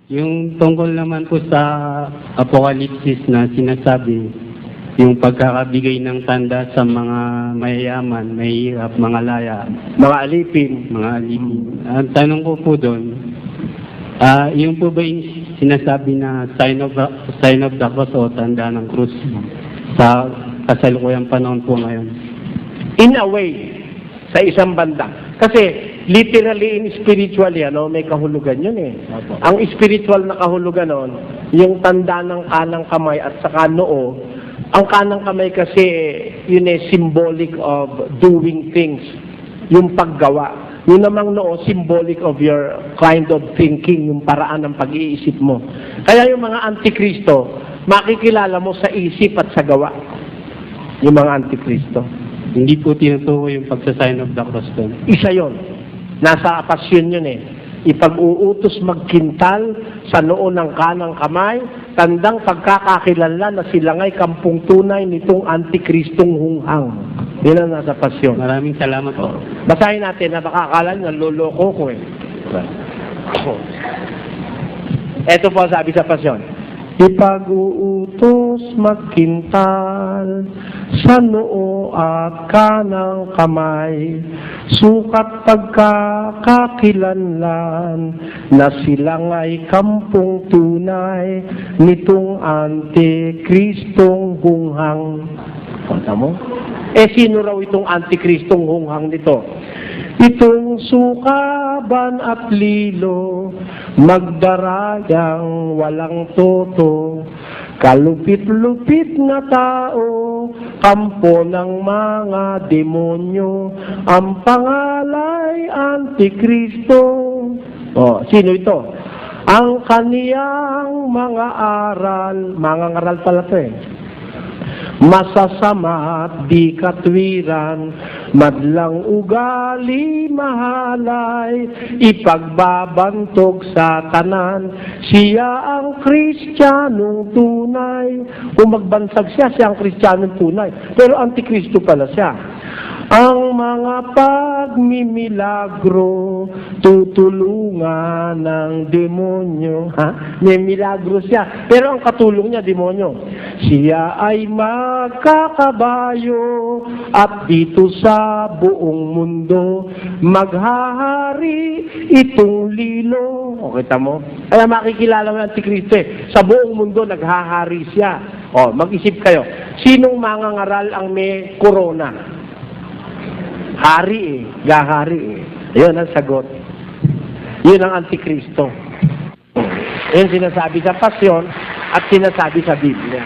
Yung tungkol naman po sa Apokalipsis na sinasabi, yung pagkakabigay ng tanda sa mga mayayaman, mahihirap, mga laya, Mga alipin. mga alipin. Ang tanong ko po doon, yung po ba yung sinasabi na sign of the cross o tanda ng krus sa kasalukuyang panahon po ngayon? In a way, sa isang banda. Kasi, literally in spiritually, may kahulugan yun eh. Ang spiritual na kahulugan nun, yung tanda ng kanang kamay at saka noo, ang kanang kamay kasi, yun eh, symbolic of doing things. Yung paggawa. Yun namang noo, symbolic of your kind of thinking, yung paraan ng pag-iisip mo. Kaya yung mga antikristo, makikilala mo sa isip at sa gawa. Yung mga antikristo. Hindi po tinutukoy yung pagsa-sign of the cross doon. Isa yon. Nasa pasyon yun eh. Ipag-uutos magkintal sa noo ng kanang kamay, tandang pagkakakilala na sila nga'y kampung tunay nitong antikristong hunghang. Yan ang nasa pasyon. Maraming salamat po. Basahin natin na baka akala nyo, naluloko ko eh. Ito po sabi sa pasyon. Ipag-uutos magkintal sa noo at kanang kamay, sukat pagkakakilanlan na sila nga'y kampung tunay nitong antikristong hunghang. Kanta mo? Sino raw itong antikristong hunghang nito? Itong sukaban at lilo, magdarayang walang toto, kalupit-lupit na tao, kampo ng mga demonyo, ang pangalay Antikristo. Sino ito? Ang kaniyang mga ngaral pala ito eh. Masasama at di katwiran, madlang ugali mahalay, ipagbabantog sa tanan, siya ang Kristiyanong tunay. Kung magbansag siya, siya ang Kristiyanong tunay. Pero antikristo pala siya. Ang mga pagmimilagro, tutulungan ng demonyo. May milagro siya. Pero ang katulong niya, demonyo. Siya ay magkakabayo at dito sa buong mundo, maghahari itong lilo. O, kita mo? Kaya makikilala mo ang Antikristo eh. Sa buong mundo, naghahari siya. O, mag-isip kayo. Sinong mangangaral ang may corona? Hari eh. Gahari eh. Yun ang sagot. Yun ang Antikristo. Yun sinasabi sa pasyon at sinasabi sa Biblia.